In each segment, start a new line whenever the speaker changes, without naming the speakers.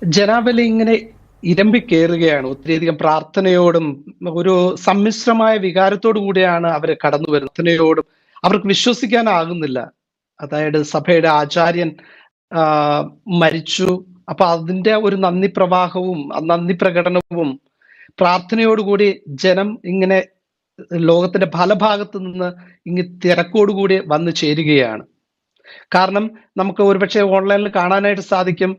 ജനാവലി ഇങ്ങനെ ഇരമ്പിക്കേറുകയാണ്. ഒത്തിരിയധികം പ്രാർത്ഥനയോടും ഒരു സമ്മിശ്രമായ വികാരത്തോടു കൂടിയാണ് അവര് കടന്നു വരുന്നത്. പ്രാർത്ഥനയോടും അവർക്ക് വിശ്വസിക്കാനാകുന്നില്ല. അതായത് സഭയുടെ ആചാര്യൻ ആ, മരിച്ചു. അപ്പൊ അതിന്റെ ഒരു നന്ദി പ്രവാഹവും നന്ദി പ്രകടനവും പ്രാർത്ഥനയോടുകൂടി ജനം ഇങ്ങനെ ലോകത്തിന്റെ പല ഭാഗത്തു നിന്ന് തിരക്കോടുകൂടി വന്നു ചേരുകയാണ്. കാരണം നമുക്ക് ഒരുപക്ഷെ ഓൺലൈനിൽ കാണാനായിട്ട് സാധിക്കും.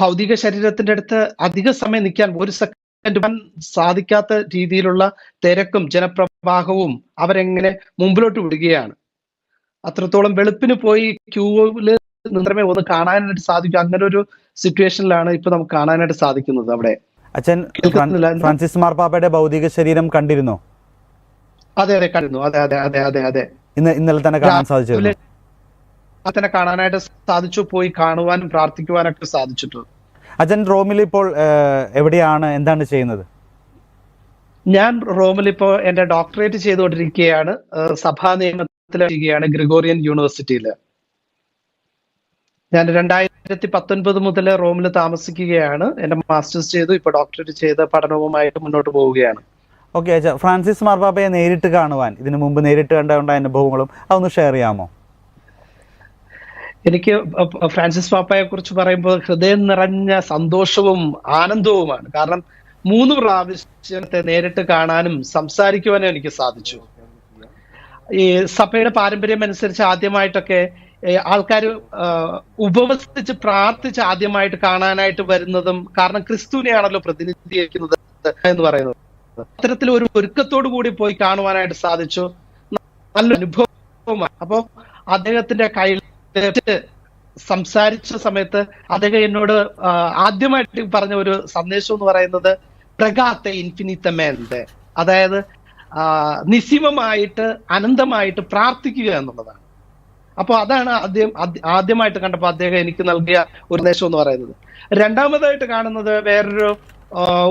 ഭൗതിക ശരീരത്തിന്റെ അടുത്ത് അധിക സമയം നിൽക്കാൻ ഒരു സെക്കൻഡ് സാധിക്കാത്ത രീതിയിലുള്ള തിരക്കും ജനപ്രവാഹവും അവരെങ്ങനെ മുമ്പിലോട്ട് വിടുകയാണ്. അത്രത്തോളം വെളുപ്പിന് പോയി ക്യൂവില് മാത്രമേ ഒന്ന് കാണാനായിട്ട് സാധിക്കും. അങ്ങനെ ഒരു സിറ്റുവേഷനിലാണ് ഇപ്പൊ നമുക്ക് കാണാനായിട്ട് സാധിക്കുന്നത്. അവിടെ
അച്ഛൻ ഫ്രാൻസിസ് മാർപ്പാപ്പയുടെ ഭൗതിക ശരീരം കണ്ടിരുന്നോ?
അതെ അതെ കണ്ടിരുന്നു. അതെ അതെ അതെ അതെ അതെ
ഇന്നലെ തന്നെ കാണാൻ സാധിച്ചു.
അതിനെ കാണാനായിട്ട് സാധിച്ചു, പോയി കാണുവാനും പ്രാർത്ഥിക്കുവാനൊക്കെ സാധിച്ചിട്ടുണ്ട്.
അച്ഛൻ റോമിൽ ഇപ്പോൾ എവിടെയാണ്, എന്താണ് ചെയ്യുന്നത്?
ഞാൻ റോമിൽ ഇപ്പോൾ എന്റെ ഡോക്ടറേറ്റ് ചെയ്തുകൊണ്ടിരിക്കുകയാണ്. സഭാ നിയമത്തിൽ ചെയ്യുകയാണ് ഗ്രിഗോറിയൻ യൂണിവേഴ്സിറ്റിയില്. ഞാൻ 2019 മുതൽ റോമിൽ താമസിക്കുകയാണ്. എന്റെ മാസ്റ്റേഴ്സ് ചെയ്തു, ഇപ്പൊ ഡോക്ടറേറ്റ് ചെയ്ത് പഠനവുമായിട്ട് മുന്നോട്ട് പോവുകയാണ്.
ഓക്കെ അച്ഛാ, ഫ്രാൻസിസ് മാർപ്പാപ്പയെ നേരിട്ട് കാണുവാൻ, ഇതിനു മുമ്പ് നേരിട്ട് കണ്ട അനുഭവങ്ങളും അതൊന്ന് ഷെയർ ചെയ്യാമോ?
എനിക്ക് ഫ്രാൻസിസ് പാപ്പയെ കുറിച്ച് പറയുമ്പോൾ ഹൃദയം നിറഞ്ഞ സന്തോഷവും ആനന്ദവുമാണ്. കാരണം 3 പ്രാവശ്യത്തെ നേരിട്ട് കാണാനും സംസാരിക്കുവാനും എനിക്ക് സാധിച്ചു. ഈ സഭയുടെ പാരമ്പര്യം അനുസരിച്ച് ആദ്യമായിട്ടൊക്കെ ആൾക്കാർ ഉപവസിച്ച് പ്രാർത്ഥിച്ച് ആദ്യമായിട്ട് കാണാനായിട്ട് വരുന്നതും, കാരണം ക്രിസ്തുവിനെയാണല്ലോ പ്രതിനിധീകരിക്കുന്നത് എന്ന് പറയുന്നത്. അത്തരത്തിൽ ഒരു ഒരുക്കത്തോടു കൂടി പോയി കാണുവാനായിട്ട് സാധിച്ചു. നല്ല അനുഭവമാണ്. അപ്പോ അദ്ദേഹത്തിന്റെ കയ്യിൽ സംസാരിച്ച സമയത്ത് അദ്ദേഹം എന്നോട് ആദ്യമായിട്ട് പറഞ്ഞ ഒരു സന്ദേശം എന്ന് പറയുന്നത് പ്രഗാത്തെ ഇൻഫിനിറ്റമെന്റ്, അതായത് നിസ്സീമമായിട്ട് അനന്തമായിട്ട് പ്രാർത്ഥിക്കുക എന്നുള്ളതാണ്. അപ്പൊ അതാണ് ആദ്യമായിട്ട് കണ്ടപ്പോൾ അദ്ദേഹം എനിക്ക് നൽകിയ ഒരു സന്ദേശം എന്ന് പറയുന്നത്. രണ്ടാമതായിട്ട് കാണുന്നത്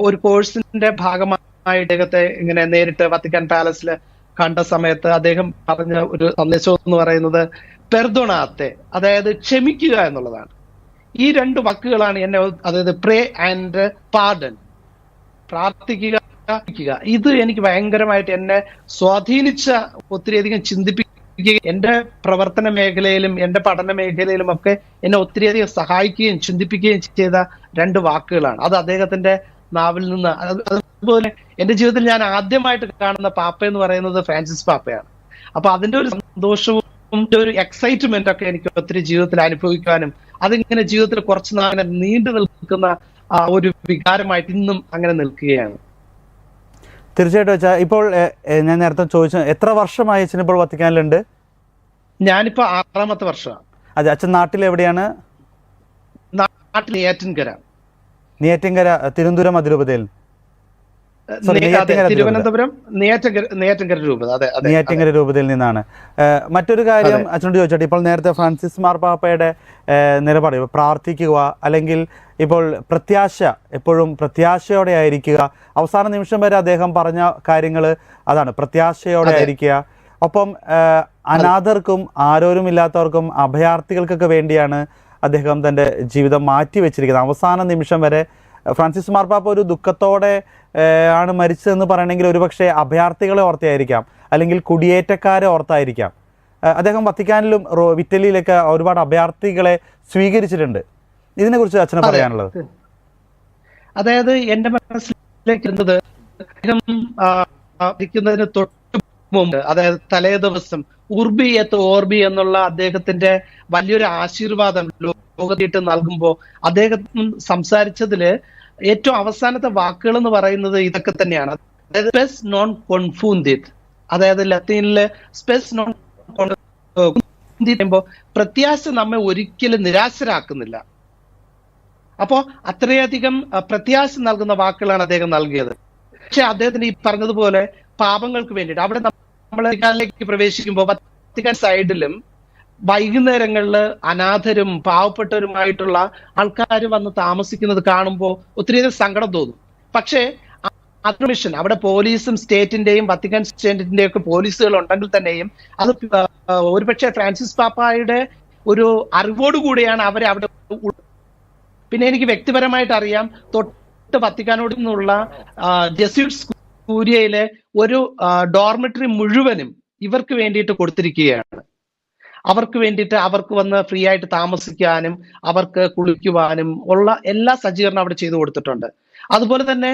ഒരു കോഴ്സിന്റെ ഭാഗമായി അദ്ദേഹത്തെ ഇങ്ങനെ നേരിട്ട് വത്തിക്കാൻ പാലസിൽ കണ്ട സമയത്ത് അദ്ദേഹം പറഞ്ഞ ഒരു സന്ദേശം എന്ന് പറയുന്നത് പെർദോണാത്തെ, അതായത് ക്ഷമിക്കുക എന്നുള്ളതാണ്. ഈ 2 വാക്കുകളാണ് എന്നെ, അതായത് പ്രേ ആൻഡ് പാർഡൺ, പ്രാർത്ഥിക്കുക, ഇത് എനിക്ക് ഭയങ്കരമായിട്ട് എന്നെ സ്വാധീനിച്ച, ഒത്തിരിയധികം ചിന്തിപ്പിക്കുകയും എന്റെ പ്രവർത്തന മേഖലയിലും എന്റെ പഠന മേഖലയിലും ഒക്കെ എന്നെ ഒത്തിരിയധികം സഹായിക്കുകയും ചിന്തിപ്പിക്കുകയും ചെയ്ത 2 വാക്കുകളാണ്. അത് അദ്ദേഹത്തിന്റെ നാവിൽ നിന്ന്. അതുപോലെ എന്റെ ജീവിതത്തിൽ ഞാൻ ആദ്യമായിട്ട് കാണുന്ന പാപ്പ എന്ന് പറയുന്നത് ഫ്രാൻസിസ് പാപ്പയാണ്. അപ്പൊ അതിന്റെ ഒരു സന്തോഷവും ഒരു എക്സൈറ്റ്മെന്റ് ഒക്കെ എനിക്ക് ഒത്തിരി ജീവിതത്തിൽ അനുഭവിക്കാനും അതിങ്ങനെ ജീവിതത്തിൽ കുറച്ച് നാൾ നീണ്ടു നിൽക്കുന്ന ഒരു വികാരമായിട്ട് ഇന്നും അങ്ങനെ നിൽക്കുകയാണ്.
തീർച്ചയായിട്ടും വെച്ചാൽ ഇപ്പോൾ ഞാൻ നേരത്തെ ചോദിച്ചു, എത്ര വർഷമായി അച്ഛൻ ഇപ്പോൾ വത്തിക്കാനിലുണ്ട്?
ഞാനിപ്പോ 6ാമത്തെ വർഷമാണ്.
അതെ, അച്ഛൻ നാട്ടിൽ എവിടെയാണ്?
നാട്ടിൽ നെയ്യാറ്റിൻകര,
തിരുവനന്തപുരം അതിരൂപതയിൽ.
തിരുവനന്തപുരം നെയ്യാറ്റിൻകര രൂപത. അതെ,
നെയ്യാറ്റിൻകര രൂപതയിൽ നിന്നാണ്. മറ്റൊരു കാര്യം അച്ഛനോട് ചോദിച്ചോട്ടെ, ഇപ്പോൾ നേരത്തെ ഫ്രാൻസിസ് മാർപ്പാപ്പയുടെ നിലപാട് പ്രാർത്ഥിക്കുക, അല്ലെങ്കിൽ ഇപ്പോൾ പ്രത്യാശ, എപ്പോഴും പ്രത്യാശയോടെ ആയിരിക്കുക, അവസാന നിമിഷം വരെ അദ്ദേഹം പറഞ്ഞ കാര്യങ്ങൾ അതാണ്, പ്രത്യാശയോടെ ആയിരിക്കുക. ഒപ്പം അനാഥർക്കും ആരോരുമില്ലാത്തവർക്കും അഭയാർത്ഥികൾക്കൊക്കെ വേണ്ടിയാണ് അദ്ദേഹം തൻ്റെ ജീവിതം മാറ്റി വെച്ചിരിക്കുന്നത്. അവസാന നിമിഷം വരെ ഫ്രാൻസിസ് മാർപ്പാപ്പ ഒരു ദുഃഖത്തോടെ ആണ് മരിച്ചതെന്ന് പറയണമെങ്കിൽ ഒരുപക്ഷെ അഭയാർത്ഥികളെ ഓർത്തായിരിക്കാം, അല്ലെങ്കിൽ കുടിയേറ്റക്കാരെ ഓർത്തായിരിക്കാം. അദ്ദേഹം വത്തിക്കാനിലും ഇറ്റലിയിലൊക്കെ ഒരുപാട് അഭയാർത്ഥികളെ സ്വീകരിച്ചിട്ടുണ്ട്. ഇതിനെക്കുറിച്ച് അച്ഛന് പറയാനുള്ളത്?
അതായത് എന്റെ മനസ്സിലേക്ക് ഇരുന്നത്, അദ്ദേഹം തൊട്ട് മുമ്പ്, അതായത് തലേ ദിവസം ഉർബി എത്ത് ഓർബി എന്നുള്ള അദ്ദേഹത്തിന്റെ വലിയൊരു ആശീർവാദം ലോകത്തിട്ട് നൽകുമ്പോൾ അദ്ദേഹം സംസാരിച്ചതില് ഏറ്റവും അവസാനത്തെ വാക്കുകൾ എന്ന് പറയുന്നത് ഇതൊക്കെ തന്നെയാണ്. അതായത് സ്പെസ് നോൺ കോൺഫൂൻഡിത്, അതായത് ലത്തീനില് സ്പെസ് നോൺ കോൺഫൂൻഡിത്, പ്രത്യാശ നമ്മെ ഒരിക്കലും നിരാശരാക്കുന്നില്ല. അപ്പോ അത്രയധികം പ്രത്യാശ നൽകുന്ന വാക്കുകളാണ് അദ്ദേഹം നൽകിയത്. പക്ഷെ അദ്ദേഹത്തിന് ഈ പറഞ്ഞതുപോലെ പാപങ്ങൾക്ക് വേണ്ടിയിട്ട് അവിടെ നമ്മൾ വത്തിക്കാനിലേക്ക് പ്രവേശിക്കുമ്പോൾ വത്തിക്കാൻ സൈഡിലും വൈകുന്നേരങ്ങളിൽ അനാഥരും പാവപ്പെട്ടവരുമായിട്ടുള്ള ആൾക്കാർ വന്ന് താമസിക്കുന്നത് കാണുമ്പോൾ ഒത്തിരിയധികം സങ്കടം തോന്നും. പക്ഷേ മിഷൻ അവിടെ പോലീസും സ്റ്റേറ്റിന്റെയും വത്തിക്കാൻ സ്റ്റേറ്റിന്റെയും ഒക്കെ പോലീസുകൾ ഉണ്ടെങ്കിൽ തന്നെയും അത് ഒരുപക്ഷെ ഫ്രാൻസിസ് പാപ്പായുടെ ഒരു അറിവോടുകൂടിയാണ് അവരെ അവിടെ പിന്നെ എനിക്ക് വ്യക്തിപരമായിട്ട് അറിയാം, തൊട്ട് വത്തിക്കാനോട് നിന്നുള്ള ജെസ്യൂട്ട്സ് കൂരിയയിലെ ഒരു ഡോർമെറ്ററി മുഴുവനും ഇവർക്ക് വേണ്ടിയിട്ട് കൊടുത്തിരിക്കുകയാണ്. അവർക്ക് വേണ്ടിയിട്ട് അവർക്ക് വന്ന് ഫ്രീ ആയിട്ട് താമസിക്കാനും അവർക്ക് കുളിക്കുവാനും ഉള്ള എല്ലാ സജ്ജീകരണം അവിടെ ചെയ്തു കൊടുത്തിട്ടുണ്ട്. അതുപോലെ തന്നെ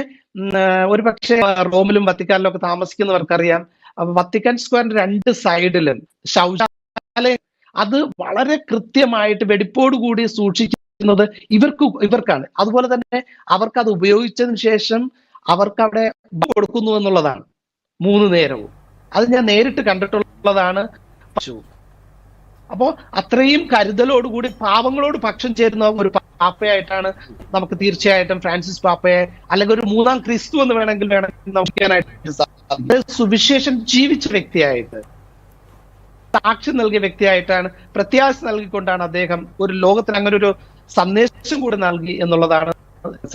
ഒരു പക്ഷേ റോമിലും വത്തിക്കാനിലും ഒക്കെ താമസിക്കുന്നവർക്കറിയാം, വത്തിക്കാൻ സ്ക്വയറിന്റെ 2 സൈഡിലും ശൗചാലയം അത് വളരെ കൃത്യമായിട്ട് വെടിപ്പോടുകൂടി സൂക്ഷിക്കുന്നത് ഇവർക്കാണ്. അതുപോലെ തന്നെ അവർക്ക് അത് ഉപയോഗിച്ചതിന് ശേഷം അവർക്ക് അവിടെ കൊടുക്കുന്നു എന്നുള്ളതാണ് 3 നേരവും. അത് ഞാൻ നേരിട്ട് കണ്ടിട്ടുള്ളതാണ്. അപ്പോ അത്രയും കരുതലോടുകൂടി പാവങ്ങളോട് പക്ഷം ചേരുന്ന ഒരു പാപ്പയായിട്ടാണ് നമുക്ക് തീർച്ചയായിട്ടും ഫ്രാൻസിസ് പാപ്പയെ, അല്ലെങ്കിൽ ഒരു 3-ാം ക്രിസ്തു എന്ന് വേണമെങ്കിൽ നമുക്കാനായിട്ട് സുവിശേഷം ജീവിച്ച വ്യക്തിയായിട്ട്, സാക്ഷി നൽകിയ വ്യക്തിയായിട്ടാണ്, പ്രത്യാശ നൽകിക്കൊണ്ടാണ് അദ്ദേഹം ഒരു ലോകത്തിന് അങ്ങനെ ഒരു സന്ദേശം കൂടി നൽകി എന്നുള്ളതാണ്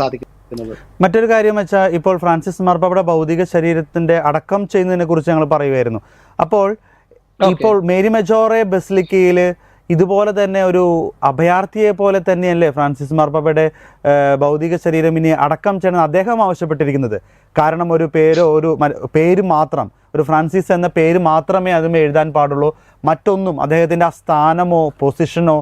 സാധിക്കുന്നത്.
മറ്റൊരു കാര്യം വെച്ചാൽ, ഇപ്പോൾ ഫ്രാൻസിസ് മാർപ്പാപ്പയുടെ ഭൗതിക ശരീരത്തിന്റെ അടക്കം ചെയ്യുന്നതിനെ കുറിച്ച് ഞങ്ങൾ പറയുമായിരുന്നു. അപ്പോൾ ഇപ്പോൾ മേരി മെജോറെ ബസിലിക്കയിൽ ഇതുപോലെ തന്നെ ഒരു അഭയാർത്ഥിയെ പോലെ തന്നെയല്ലേ ഫ്രാൻസിസ് മാർപ്പാപ്പയുടെ ഭൗതിക ശരീരം ഇനി അടക്കം ചെയ്യണം അദ്ദേഹം ആവശ്യപ്പെട്ടിരിക്കുന്നത്? കാരണം ഒരു പേര് മാത്രം, ഒരു ഫ്രാൻസിസ് എന്ന പേര് മാത്രമേ അതും എഴുതാൻ പാടുള്ളൂ. മറ്റൊന്നും അദ്ദേഹത്തിൻ്റെ ആ സ്ഥാനമോ പൊസിഷനോ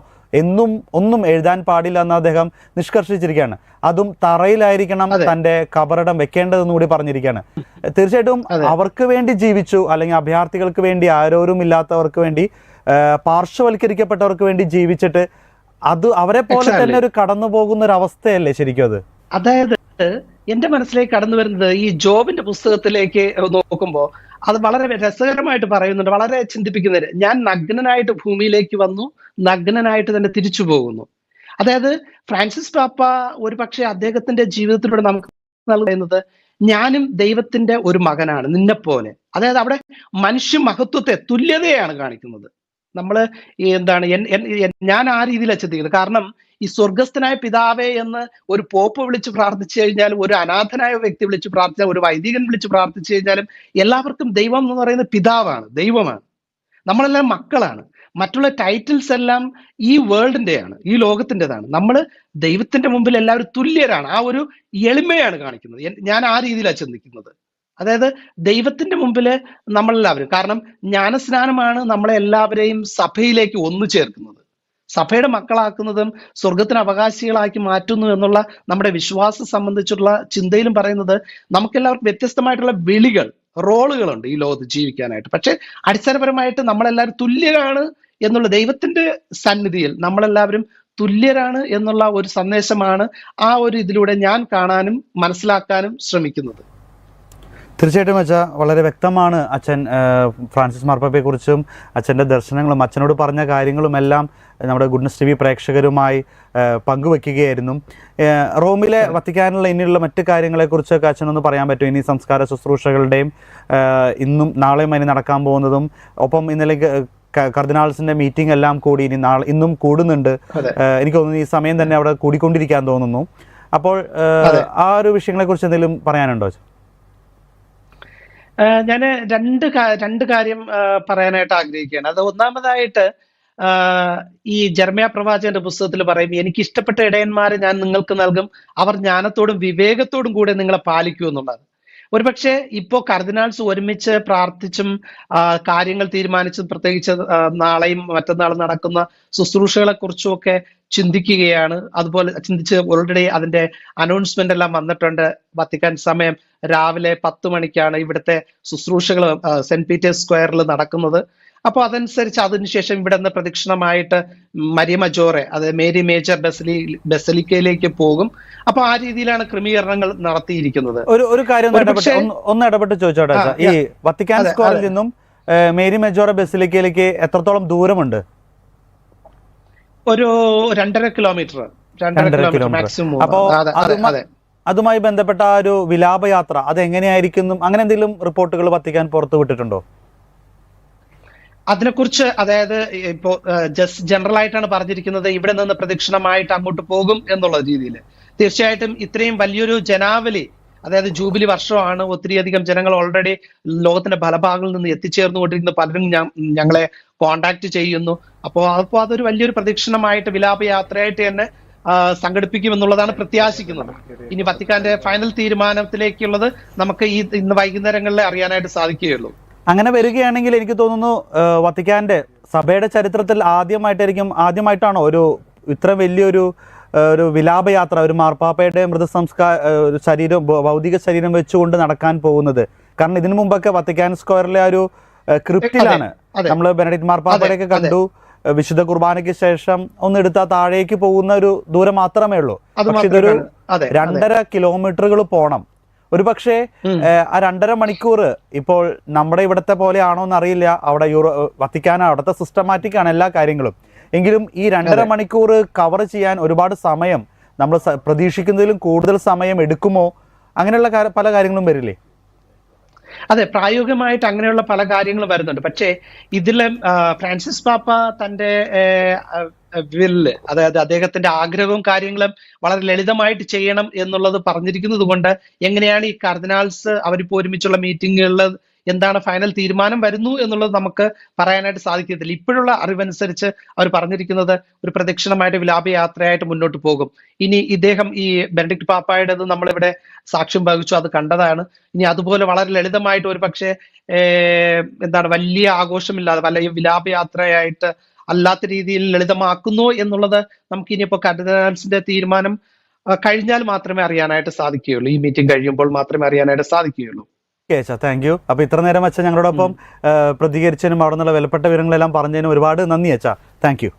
ഒന്നും എഴുതാൻ പാടില്ല എന്ന് അദ്ദേഹം നിഷ്കർഷിച്ചിരിക്കുകയാണ്. അതും തറയിലായിരിക്കണം തൻ്റെ കബറിടം വെക്കേണ്ടതെന്ന് കൂടി പറഞ്ഞിരിക്കുകയാണ്. തീർച്ചയായിട്ടും അവർക്ക് വേണ്ടി ജീവിച്ചു, അല്ലെങ്കിൽ അഭയാർത്ഥികൾക്ക് വേണ്ടി, ആരോരും ഇല്ലാത്തവർക്ക് വേണ്ടി, പാർശ്വവൽക്കരിക്കപ്പെട്ടവർക്ക് വേണ്ടി ജീവിച്ചിട്ട് അവരെ പോലെ തന്നെ ഒരു കടന്നു പോകുന്ന ഒരു അവസ്ഥയല്ലേ ശരിക്കും അത്?
അതായത് എന്റെ മനസ്സിലേക്ക് കടന്നു വരുന്നത് ഈ ജോബിന്റെ പുസ്തകത്തിലേക്ക് നോക്കുമ്പോൾ അത് വളരെ രസകരമായിട്ട് പറയുന്നുണ്ട്, വളരെ ചിന്തിപ്പിക്കുന്നത്. ഞാൻ നഗ്നനായിട്ട് ഭൂമിയിലേക്ക് വന്നു, നഗ്നനായിട്ട് തന്നെ തിരിച്ചു പോകുന്നു. അതായത് ഫ്രാൻസിസ് പാപ്പ ഒരു പക്ഷേ അദ്ദേഹത്തിന്റെ ജീവിതത്തിലൂടെ നമുക്ക് നൽകുന്നത്, ഞാനും ദൈവത്തിന്റെ ഒരു മകനാണ് നിന്നെപ്പോലെ. അതായത് അവിടെ മനുഷ്യ മഹത്വത്തെ, തുല്യതയാണ് കാണിക്കുന്നത്. നമ്മള് എന്താണ് ഞാൻ ആ രീതിയിലാണ് ചിന്തിക്കുന്നത്. കാരണം ഈ സ്വർഗസ്ഥനായ പിതാവേ എന്ന് ഒരു പോപ്പ് വിളിച്ച് പ്രാർത്ഥിച്ചു കഴിഞ്ഞാലും, ഒരു അനാഥനായ വ്യക്തി വിളിച്ച് പ്രാർത്ഥിച്ചാൽ, ഒരു വൈദികൻ വിളിച്ച് പ്രാർത്ഥിച്ചു കഴിഞ്ഞാലും എല്ലാവർക്കും ദൈവം എന്ന് പറയുന്നത് പിതാവാണ്, ദൈവമാണ്. നമ്മളെല്ലാം മക്കളാണ്. മറ്റുള്ള ടൈറ്റിൽസ് എല്ലാം ഈ വേൾഡിന്റെയാണ്, ഈ ലോകത്തിൻ്റെതാണ്. നമ്മൾ ദൈവത്തിന്റെ മുമ്പിൽ എല്ലാവരും തുല്യരാണ്. ആ ഒരു എളിമയാണ് കാണിക്കുന്നത്. ഞാൻ ആ രീതിയിലാണ് ചിന്തിക്കുന്നത്. അതായത് ദൈവത്തിന്റെ മുമ്പില് നമ്മളെല്ലാവരും, കാരണം ജ്ഞാനസ്നാനമാണ് നമ്മളെ എല്ലാവരെയും സഭയിലേക്ക് ഒന്നു ചേർക്കുന്നത്, സഭയുടെ മക്കളാക്കുന്നതും സ്വർഗത്തിന് അവകാശികളാക്കി മാറ്റുന്നു എന്നുള്ള നമ്മുടെ വിശ്വാസം സംബന്ധിച്ചുള്ള ചിന്തയിലും പറയുന്നത്, നമുക്കെല്ലാവർക്കും വ്യത്യസ്തമായിട്ടുള്ള വിളികൾ, റോളുകളുണ്ട് ഈ ലോകത്ത് ജീവിക്കാനായിട്ട്. പക്ഷെ അടിസ്ഥാനപരമായിട്ട് നമ്മളെല്ലാവരും തുല്യരാണ് എന്നുള്ള, ദൈവത്തിന്റെ സന്നിധിയിൽ നമ്മളെല്ലാവരും തുല്യരാണ് എന്നുള്ള ഒരു സന്ദേശമാണ് ആ ഒരു ഇതിലൂടെ ഞാൻ കാണാനും മനസ്സിലാക്കാനും ശ്രമിക്കുന്നത്.
തീർച്ചയായിട്ടും അച്ഛാ, വളരെ വ്യക്തമാണ് അച്ഛൻ ഫ്രാൻസിസ് മാർപ്പാപ്പയെക്കുറിച്ചും അച്ഛൻ്റെ ദർശനങ്ങളും അച്ഛനോട് പറഞ്ഞ കാര്യങ്ങളുമെല്ലാം നമ്മുടെ ഗുഡ്നസ് TV പ്രേക്ഷകരുമായി പങ്കുവെക്കുകയായിരുന്നു. റോമിലെ വത്തിക്കാനുള്ള ഇനിയുള്ള മറ്റു കാര്യങ്ങളെക്കുറിച്ചൊക്കെ അച്ഛനൊന്ന് പറയാൻ പറ്റും? ഇനി സംസ്കാര ശുശ്രൂഷകളുടെയും ഇന്നും നാളെയും അതിന് നടക്കാൻ പോകുന്നതും, ഒപ്പം ഇന്നലെ കർദിനാൾസിന്റെ മീറ്റിംഗ് എല്ലാം കൂടി ഇന്നും കൂടുന്നുണ്ട്. എനിക്ക് തോന്നുന്നു ഈ സമയം തന്നെ അവിടെ കൂടിക്കൊണ്ടിരിക്കാൻ തോന്നുന്നു. അപ്പോൾ ആ ഒരു വിഷയങ്ങളെ കുറിച്ച് എന്തെങ്കിലും പറയാനുണ്ടോ?
ഞാൻ രണ്ട് കാര്യം പറയാനായിട്ട് ആഗ്രഹിക്കുകയാണ്. അത് ഒന്നാമതായിട്ട്, ഈ ജെറമ്യാ പ്രവാചകന്റെ പുസ്തകത്തിൽ പറയും, എനിക്ക് ഇഷ്ടപ്പെട്ട ഇടയന്മാരെ ഞാൻ നിങ്ങൾക്ക് നൽകും, അവർ ജ്ഞാനത്തോടും വിവേകത്തോടും കൂടെ നിങ്ങളെ പാലിക്കൂ എന്നുള്ളത്. ഒരുപക്ഷെ ഇപ്പോ കർദിനാൾസ് ഒരുമിച്ച് പ്രാർത്ഥിച്ചും കാര്യങ്ങൾ തീരുമാനിച്ചും, പ്രത്യേകിച്ച് നാളെയും മറ്റന്നാളും നടക്കുന്ന ശുശ്രൂഷകളെ കുറിച്ചും ഒക്കെ ചിന്തിക്കുകയാണ്. അതുപോലെ ചിന്തിച്ച് ഓൾറെഡി അതിന്റെ അനൗൺസ്മെന്റ് എല്ലാം വന്നിട്ടുണ്ട്. വത്തിക്കാൻ സമയം രാവിലെ 10 മണിക്കാണ് ഇവിടുത്തെ ശുശ്രൂഷകൾ സെന്റ് പീറ്റേഴ്സ് സ്ക്വയറിൽ നടക്കുന്നത്. അപ്പോൾ അതനുസരിച്ച് അതിനുശേഷം ഇവിടെ നിന്ന് പ്രദക്ഷിണമായിട്ട് മരിയ മജോറെ, അതായത് മേരി മേജർ ബസലിക്കയിലേക്ക് പോകും. അപ്പൊ ആ രീതിയിലാണ് ക്രമീകരണങ്ങൾ നടത്തിയിരിക്കുന്നത്.
ഒരു കാര്യം ഒന്ന് ഇടപെട്ട് ചോദിച്ചോട്ടെ, ഈ വത്തിക്കാൻ സ്ക്വയറിൽ നിന്നും മേരി മെജോറെ ബസലിക്കയിലേക്ക് എത്രത്തോളം ദൂരമുണ്ട്?
ഒരു 2.5 കിലോമീറ്റർ മാക്സിമം.
അപ്പോ അതുമായി ബന്ധപ്പെട്ട ആ ഒരു വിലാപയാത്ര അത് എങ്ങനെയായിരിക്കുന്നു, അങ്ങനെ എന്തെങ്കിലും റിപ്പോർട്ടുകൾ വത്തിക്കാൻ പുറത്തു വിട്ടിട്ടുണ്ടോ?
അതിനെക്കുറിച്ച്, അതായത് ഇപ്പോ ജസ്റ്റ് ജനറൽ ആയിട്ടാണ് പറഞ്ഞിരിക്കുന്നത്, ഇവിടെ നിന്ന് പ്രദക്ഷിണമായിട്ട് അങ്ങോട്ട് പോകും എന്നുള്ള രീതിയിൽ. തീർച്ചയായിട്ടും ഇത്രയും വലിയൊരു ജനാവലി, അതായത് ജൂബിലി വർഷമാണ്, ഒത്തിരിയധികം ജനങ്ങൾ ഓൾറെഡി ലോകത്തിന്റെ പല ഭാഗങ്ങളിൽ നിന്ന് എത്തിച്ചേർന്നുകൊണ്ടിരിക്കുന്ന പലരും ഞങ്ങളെ കോണ്ടാക്ട് ചെയ്യുന്നു. അപ്പോൾ അതൊരു വലിയൊരു പ്രദക്ഷിണമായിട്ട്, വിലാപയാത്രയായിട്ട് തന്നെ സംഘടിപ്പിക്കുമെന്നുള്ളതാണ് പ്രത്യാശിക്കുന്നത്. ഇനി വത്തിക്കാന്റെ ഫൈനൽ തീരുമാനത്തിലേക്കുള്ളത് നമുക്ക് ഇന്ന് വൈകുന്നേരങ്ങളിൽ അറിയാനായിട്ട് സാധിക്കുകയുള്ളൂ.
അങ്ങനെ വരികയാണെങ്കിൽ എനിക്ക് തോന്നുന്നു വത്തിക്കാന്റെ സഭയുടെ ചരിത്രത്തിൽ ആദ്യമായിട്ടാണോ ഇത്ര വലിയൊരു വിലാപയാത്ര ഒരു മാർപ്പാപ്പയുടെ ശരീരം ഭൗതിക ശരീരം വെച്ചുകൊണ്ട് നടക്കാൻ പോകുന്നത്? കാരണം ഇതിനു മുമ്പൊക്കെ വത്തിക്കാൻ സ്ക്വയറിലെ ഒരു ക്രിപ്റ്റിലാണ് നമ്മൾ ബെനഡിക്ട് മാർപ്പാപ്പയുടെയൊക്കെ കണ്ടു. വിശുദ്ധ കുർബാനയ്ക്ക് ശേഷം ഒന്നെടുത്താൽ താഴേക്ക് പോകുന്ന ഒരു ദൂരം മാത്രമേ ഉള്ളൂ. പക്ഷെ ഇതൊരു 2.5 കിലോമീറ്ററുകൾ പോണം. ഒരു പക്ഷേ ആ 2.5 മണിക്കൂർ ഇപ്പോൾ നമ്മുടെ ഇവിടത്തെ പോലെയാണോ എന്ന് അറിയില്ല. അവിടെ വത്തിക്കാൻ അവിടുത്തെ സിസ്റ്റമാറ്റിക് ആണ് എല്ലാ കാര്യങ്ങളും. എങ്കിലും ഈ 2.5 മണിക്കൂർ കവർ ചെയ്യാൻ ഒരുപാട് സമയം നമ്മൾ പ്രതീക്ഷിക്കുന്നതിലും കൂടുതൽ സമയം എടുക്കുമോ? അങ്ങനെയുള്ള പല കാര്യങ്ങളും വരില്ലേ?
അതെ, പ്രായോഗികമായിട്ട് അങ്ങനെയുള്ള പല കാര്യങ്ങളും വരുന്നുണ്ട്. പക്ഷേ ഇതില് ഫ്രാൻസിസ് പാപ്പ തന്റെ വില്ല്, അതായത് അദ്ദേഹത്തിന്റെ ആഗ്രഹവും കാര്യങ്ങളും വളരെ ലളിതമായിട്ട് ചെയ്യണം എന്നുള്ളത് പറഞ്ഞിരിക്കുന്നത് കൊണ്ട് എങ്ങനെയാണ് ഈ കർദിനാൾസ് അവരിപ്പോ ഒരുമിച്ചുള്ള മീറ്റിങ്ങുകളിൽ എന്താണ് ഫൈനൽ തീരുമാനം വരുന്നു എന്നുള്ളത് നമുക്ക് പറയാനായിട്ട് സാധിക്കത്തില്ല. ഇപ്പോഴുള്ള അറിവനുസരിച്ച് അവർ പറഞ്ഞിരിക്കുന്നത് ഒരു പ്രദക്ഷിണമായിട്ട് വിലാപയാത്രയായിട്ട് മുന്നോട്ട് പോകും. ഇനി ഇദ്ദേഹം ഈ ബെനഡിക്ട് പാപ്പായുടേത് നമ്മളിവിടെ സാക്ഷ്യം വഹിച്ചു, അത് കണ്ടതാണ്. ഇനി അതുപോലെ വളരെ ലളിതമായിട്ട് ഒരു പക്ഷേ വലിയ ആഘോഷമില്ലാതെ വല്ല വിലാപയാത്രയായിട്ട് അല്ലാത്ത രീതിയിൽ ലളിതമാക്കുന്നു എന്നുള്ളത് നമുക്ക് ഇനിയിപ്പോ കർദിനാൾസിന്റെ തീരുമാനം കഴിഞ്ഞാൽ മാത്രമേ അറിയാനായിട്ട് സാധിക്കുകയുള്ളൂ. ഈ മീറ്റിംഗ് കഴിയുമ്പോൾ മാത്രമേ അറിയാനായിട്ട് സാധിക്കുകയുള്ളൂ.
Thank you. അപ്പൊ ഇത്ര നേരം അച്ഛൻ ഞങ്ങളോടൊപ്പം പ്രതികരിച്ചതിനും അവിടെ നിന്നുള്ള വിലപ്പെട്ട വിവരങ്ങളെല്ലാം പറഞ്ഞതിനും ഒരുപാട് നന്ദി അച്ഛാ. Thank you.